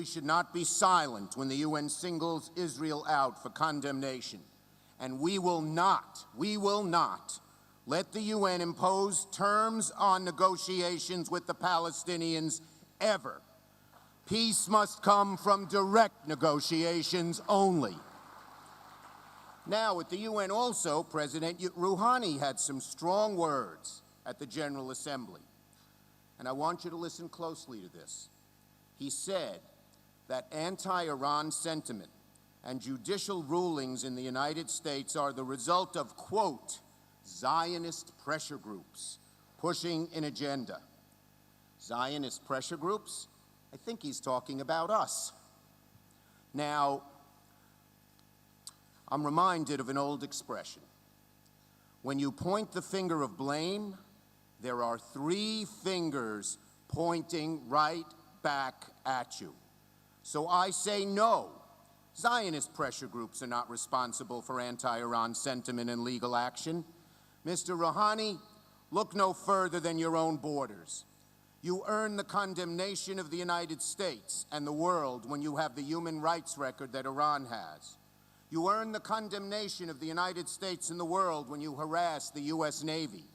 we should not be silent when the UN singles Israel out for condemnation. And we will not let the UN impose terms on negotiations with the Palestinians ever. Peace must come from direct negotiations only. Now, at the UN also, President Rouhani had some strong words at the General Assembly. And I want you to listen closely to this. He said that anti-Iran sentiment and judicial rulings in the United States are the result of, quote, Zionist pressure groups pushing an agenda. Zionist pressure groups? I think he's talking about us. Now, I'm reminded of an old expression. When you point the finger of blame, there are 3 fingers pointing right back at you. So I say no. Zionist pressure groups are not responsible for anti-Iran sentiment and legal action. Mr. Rouhani, look no further than your own borders. You earn the condemnation of the United States and the world when you have the human rights record that Iran has. You earn the condemnation of the United States and the world when you harass the U.S. Navy,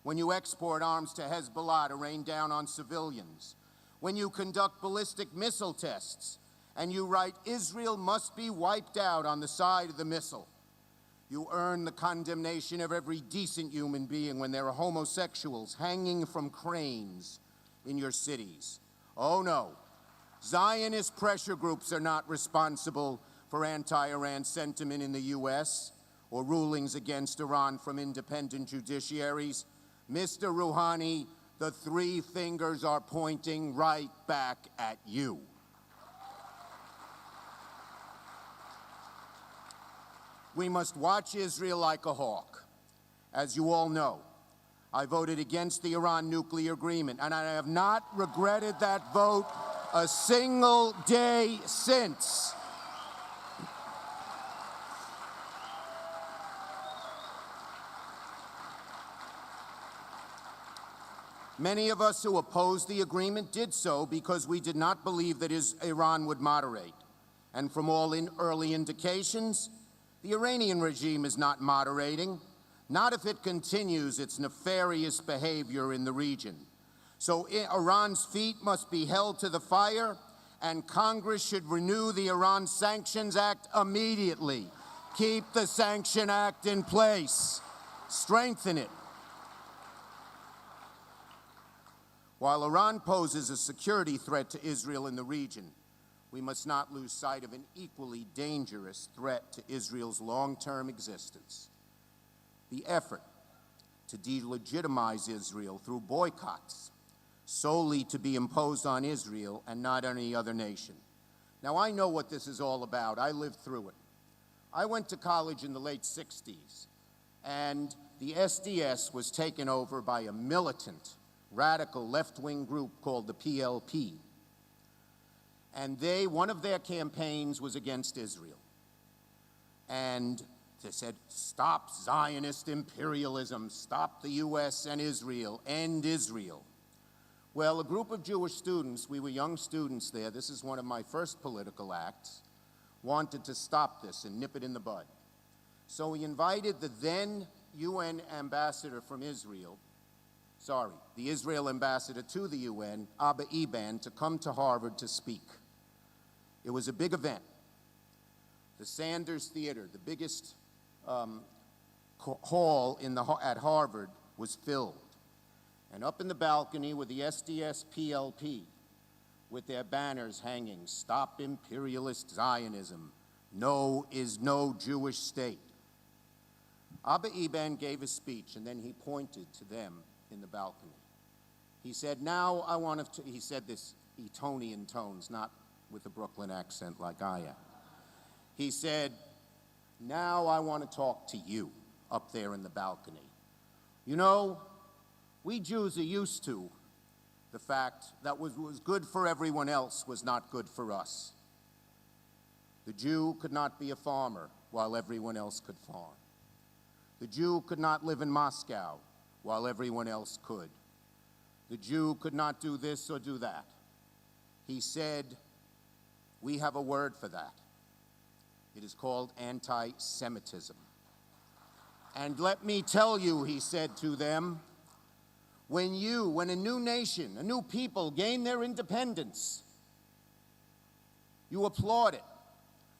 when you export arms to Hezbollah to rain down on civilians, when you conduct ballistic missile tests, and you write, Israel must be wiped out on the side of the missile. You earn the condemnation of every decent human being when there are homosexuals hanging from cranes in your cities. Oh no, Zionist pressure groups are not responsible for anti-Iran sentiment in the U.S. or rulings against Iran from independent judiciaries. Mr. Rouhani, the 3 fingers are pointing right back at you. We must watch Israel like a hawk. As you all know, I voted against the Iran nuclear agreement, and I have not regretted that vote a single day since. Many of us who opposed the agreement did so because we did not believe that Iran would moderate. And from all early indications, the Iranian regime is not moderating, not if it continues its nefarious behavior in the region. So Iran's feet must be held to the fire, and Congress should renew the Iran Sanctions Act immediately. Keep the Sanction Act in place. Strengthen it. While Iran poses a security threat to Israel in the region, we must not lose sight of an equally dangerous threat to Israel's long-term existence. The effort to delegitimize Israel through boycotts, solely to be imposed on Israel and not any other nation. Now, I know what this is all about. I lived through it. I went to college in the late 60s, and the SDS was taken over by a militant, radical left-wing group called the PLP. And one of their campaigns was against Israel. And they said, stop Zionist imperialism, stop the US and Israel, end Israel. Well, a group of Jewish students, we were young students there, this is one of my first political acts, wanted to stop this and nip it in the bud. So we invited the then UN ambassador from Israel, the Israel ambassador to the UN, Abba Eban, to come to Harvard to speak. It was a big event. The Sanders Theater, the biggest hall at Harvard, was filled. And up in the balcony were the SDS PLP with their banners hanging, "Stop Imperialist Zionism, No is no Jewish state." Abba Eban gave a speech, and then he pointed to them in the balcony. He said, now I want to, he said this Etonian tones, not with a Brooklyn accent like I am. He said, now I want to talk to you up there in the balcony. You know, we Jews are used to the fact that what was good for everyone else was not good for us. The Jew could not be a farmer while everyone else could farm. The Jew could not live in Moscow while everyone else could. The Jew could not do this or do that. He said, We have a word for that. It is called anti-Semitism. And let me tell you, he said to them, when a new nation, a new people gain their independence, you applaud it.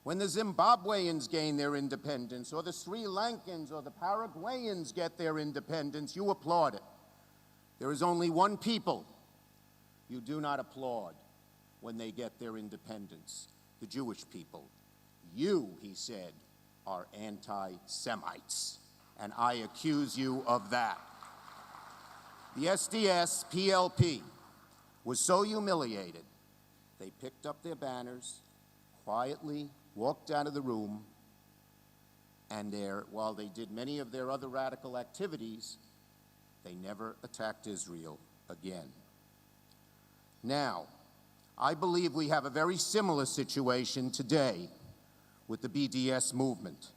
When the Zimbabweans gain their independence, or the Sri Lankans or the Paraguayans get their independence, you applaud it. There is only one people you do not applaud when they get their independence: the Jewish people. You, he said, are anti-Semites, and I accuse you of that. The SDS PLP was so humiliated, they picked up their banners, quietly walked out of the room, and while they did many of their other radical activities, they never attacked Israel again. Now, I believe we have a very similar situation today with the BDS movement.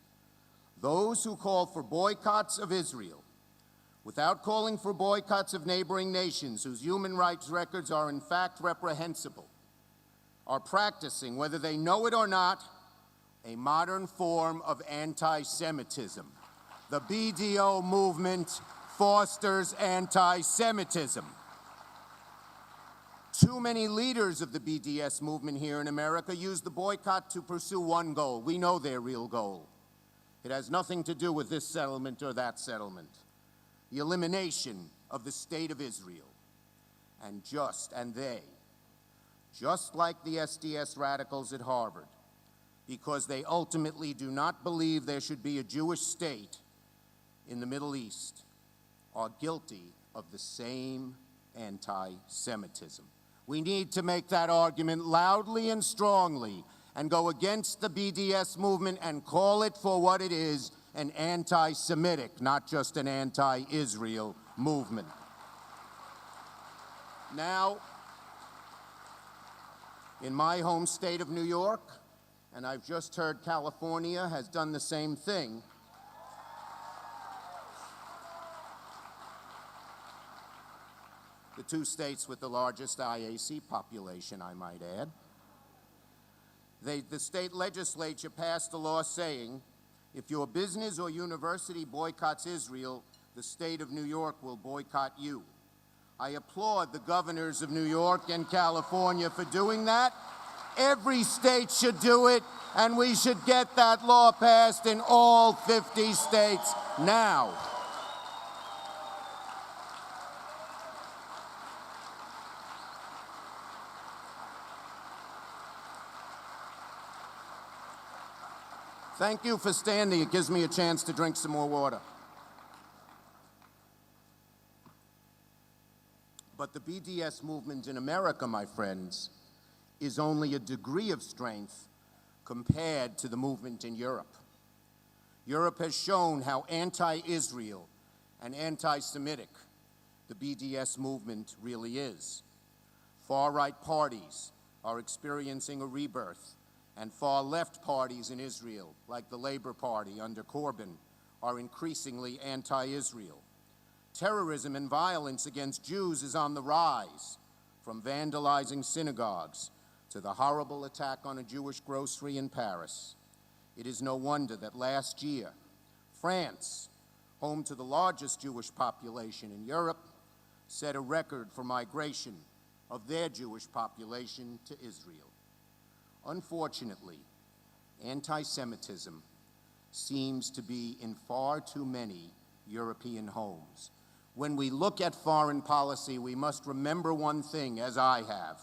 Those who call for boycotts of Israel, without calling for boycotts of neighboring nations whose human rights records are in fact reprehensible, are practicing, whether they know it or not, a modern form of anti-Semitism. The BDO movement fosters anti-Semitism. Too many leaders of the BDS movement here in America use the boycott to pursue one goal. We know their real goal. It has nothing to do with this settlement or that settlement. The elimination of the state of Israel. And they, just like the SDS radicals at Harvard, because they ultimately do not believe there should be a Jewish state in the Middle East, are guilty of the same anti-Semitism. We need to make that argument loudly and strongly and go against the BDS movement and call it for what it is, an anti-Semitic, not just an anti-Israel movement. Now, in my home state of New York, and I've just heard California has done the same thing, the two states with the largest IAC population, I might add. The state legislature passed a law saying, if your business or university boycotts Israel, the state of New York will boycott you. I applaud the governors of New York and California for doing that. Every state should do it, and we should get that law passed in all 50 states now. Thank you for standing. It gives me a chance to drink some more water. But the BDS movement in America, my friends, is only a degree of strength compared to the movement in Europe. Europe has shown how anti-Israel and anti-Semitic the BDS movement really is. Far-right parties are experiencing a rebirth, and far-left parties in Israel, like the Labor Party under Corbyn, are increasingly anti-Israel. Terrorism and violence against Jews is on the rise, from vandalizing synagogues to the horrible attack on a Jewish grocery in Paris. It is no wonder that last year, France, home to the largest Jewish population in Europe, set a record for migration of their Jewish population to Israel. Unfortunately, anti-Semitism seems to be in far too many European homes. When we look at foreign policy, we must remember one thing, as I have.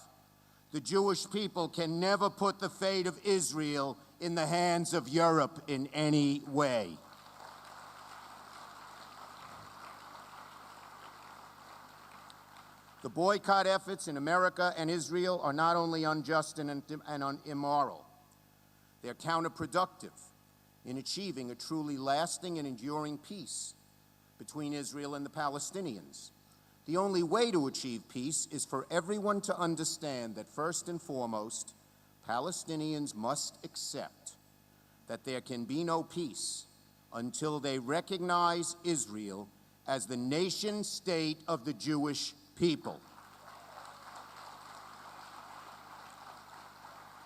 The Jewish people can never put the fate of Israel in the hands of Europe in any way. The boycott efforts in America and Israel are not only unjust and immoral, they're counterproductive in achieving a truly lasting and enduring peace between Israel and the Palestinians. The only way to achieve peace is for everyone to understand that, first and foremost, Palestinians must accept that there can be no peace until they recognize Israel as the nation-state of the Jewish people.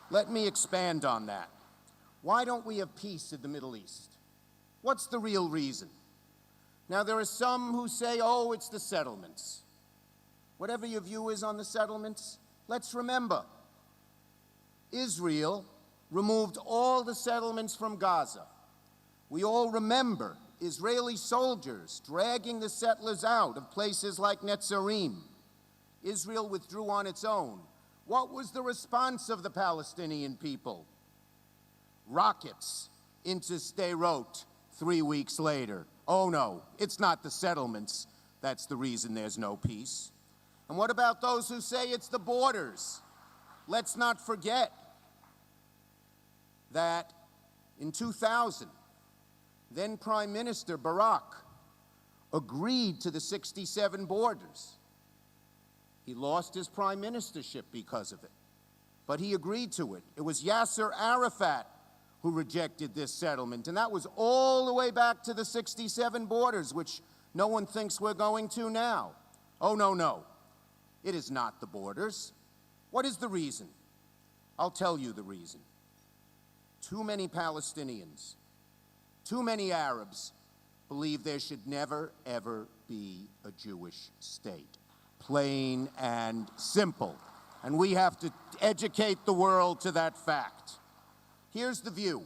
Let me expand on that. Why don't we have peace in the Middle East? What's the real reason? Now, there are some who say, oh, it's the settlements. Whatever your view is on the settlements, let's remember, Israel removed all the settlements from Gaza. We all remember Israeli soldiers dragging the settlers out of places like Netzarim. Israel withdrew on its own. What was the response of the Palestinian people? Rockets into Sderot 3 weeks later. Oh no, it's not the settlements. That's the reason there's no peace. And what about those who say it's the borders? Let's not forget that in 2000, then Prime Minister Barak agreed to the 67 borders. He lost his prime ministership because of it, but he agreed to it. It was Yasser Arafat who rejected this settlement, and that was all the way back to the 67 borders, which no one thinks we're going to now. Oh, no, no. It is not the borders. What is the reason? I'll tell you the reason. Too many Palestinians, too many Arabs believe there should never, ever be a Jewish state. Plain and simple. And we have to educate the world to that fact. Here's the view.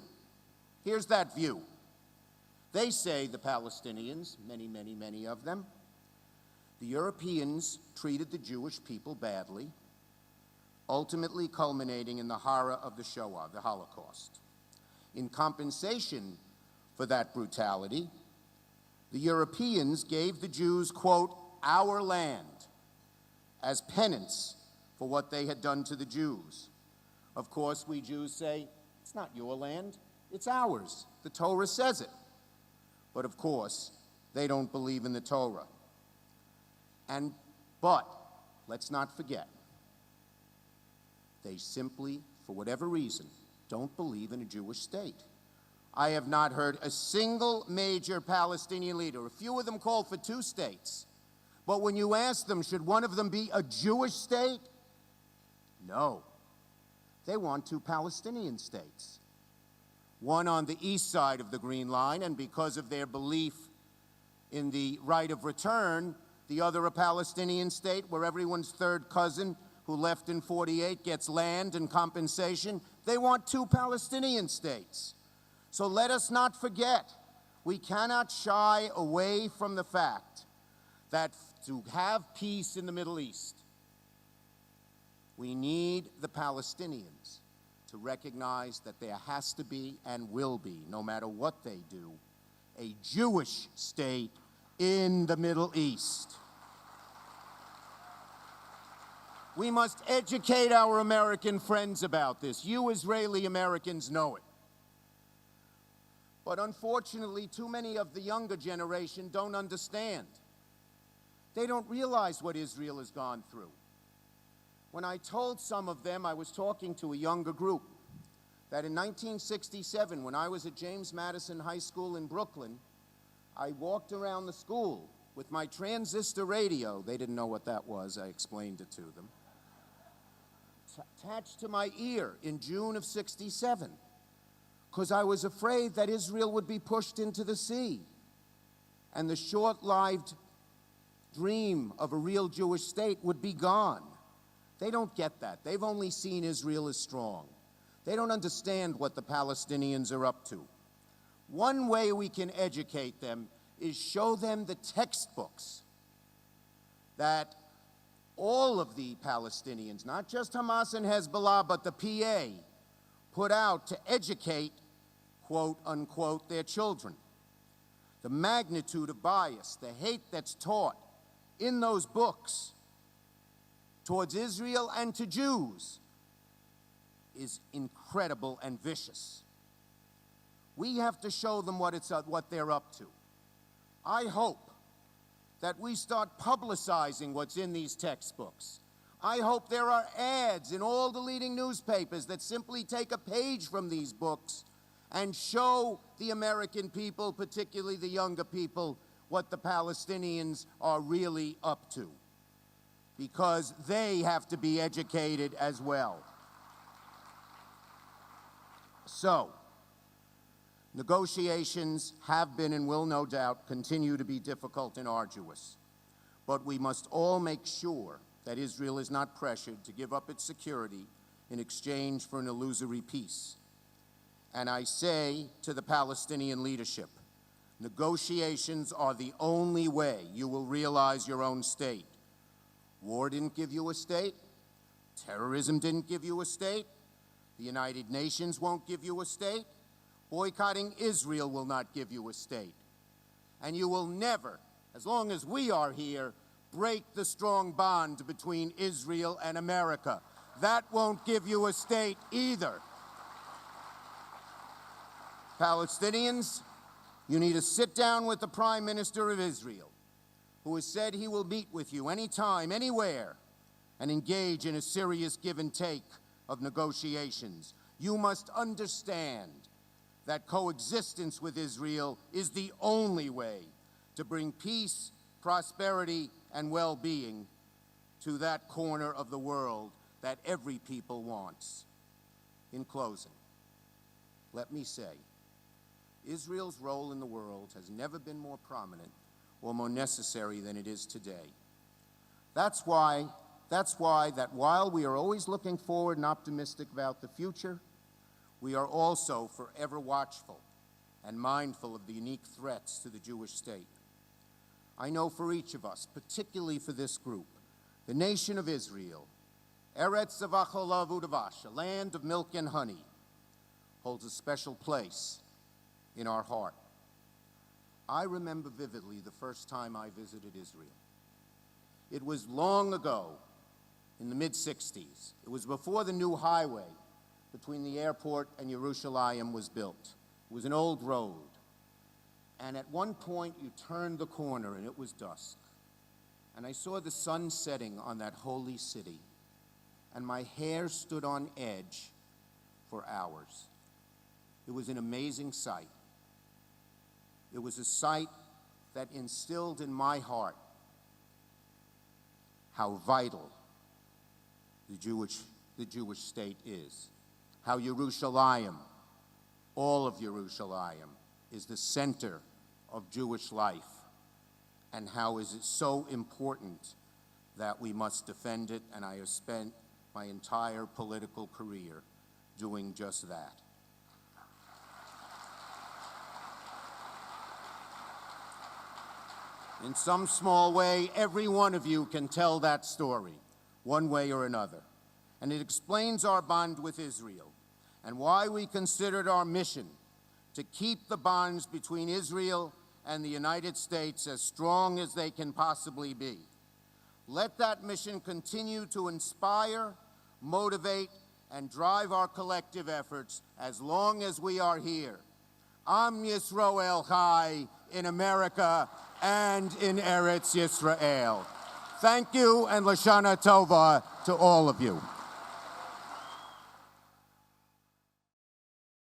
Here's that view. They say, the Palestinians, many, many, many of them, the Europeans treated the Jewish people badly, ultimately culminating in the horror of the Shoah, the Holocaust. In compensation for that brutality, the Europeans gave the Jews, quote, our land, as penance for what they had done to the Jews. Of course, we Jews say, it's not your land, it's ours. The Torah says it. But of course, they don't believe in the Torah. But let's not forget, they simply, for whatever reason, don't believe in a Jewish state. I have not heard a single major Palestinian leader. A few of them called for 2 states. But when you ask them, should one of them be a Jewish state? No. They want 2 Palestinian states. One on the east side of the Green Line, and because of their belief in the right of return, the other a Palestinian state where everyone's third cousin who left in '48 gets land and compensation. They want 2 Palestinian states. So let us not forget, we cannot shy away from the fact that to have peace in the Middle East, we need the Palestinians to recognize that there has to be and will be, no matter what they do, a Jewish state in the Middle East. We must educate our American friends about this. You Israeli Americans know it. But unfortunately, too many of the younger generation don't understand. They don't realize what Israel has gone through. When I told some of them, I was talking to a younger group, that in 1967, when I was at James Madison High School in Brooklyn, I walked around the school with my transistor radio. They didn't know what that was. I explained it to them. Attached to my ear in June of '67, because I was afraid that Israel would be pushed into the sea, and the short-lived dream of a real Jewish state would be gone. They don't get that. They've only seen Israel as strong. They don't understand what the Palestinians are up to. One way we can educate them is show them the textbooks that all of the Palestinians, not just Hamas and Hezbollah, but the PA, put out to educate, quote, unquote, their children. The magnitude of bias, the hate that's taught in those books towards Israel and to Jews is incredible and vicious. We have to show them what they're up to. I hope that we start publicizing what's in these textbooks. I hope there are ads in all the leading newspapers that simply take a page from these books and show the American people, particularly the younger people, what the Palestinians are really up to, because they have to be educated as well. So, negotiations have been and will no doubt continue to be difficult and arduous, but we must all make sure that Israel is not pressured to give up its security in exchange for an illusory peace. And I say to the Palestinian leadership, negotiations are the only way you will realize your own state. War didn't give you a state. Terrorism didn't give you a state. The United Nations won't give you a state. Boycotting Israel will not give you a state. And you will never, as long as we are here, break the strong bond between Israel and America. That won't give you a state either. Palestinians, you need to sit down with the Prime Minister of Israel, who has said he will meet with you anytime, anywhere, and engage in a serious give and take of negotiations. You must understand that coexistence with Israel is the only way to bring peace, prosperity, and well-being to that corner of the world that every people wants. In closing, let me say, Israel's role in the world has never been more prominent or more necessary than it is today. That's why while we are always looking forward and optimistic about the future, we are also forever watchful and mindful of the unique threats to the Jewish state. I know for each of us, particularly for this group, the nation of Israel, Eretz Zevach Udavash, a land of milk and honey, holds a special place in our heart. I remember vividly the first time I visited Israel. It was long ago, in the mid-60s. It was before the new highway between the airport and Yerushalayim was built. It was an old road. And at one point, you turned the corner, and it was dusk. And I saw the sun setting on that holy city, and my hair stood on edge for hours. It was an amazing sight. It was a sight that instilled in my heart how vital the Jewish state is, how Yerushalayim, all of Yerushalayim, is the center of Jewish life, and how is it so important that we must defend it, and I have spent my entire political career doing just that. In some small way, every one of you can tell that story, one way or another. And it explains our bond with Israel and why we considered our mission to keep the bonds between Israel and the United States as strong as they can possibly be. Let that mission continue to inspire, motivate, and drive our collective efforts as long as we are here. Am Yisrael Chai in America and in Eretz Yisrael. Thank you, and Lashana Tova to all of you.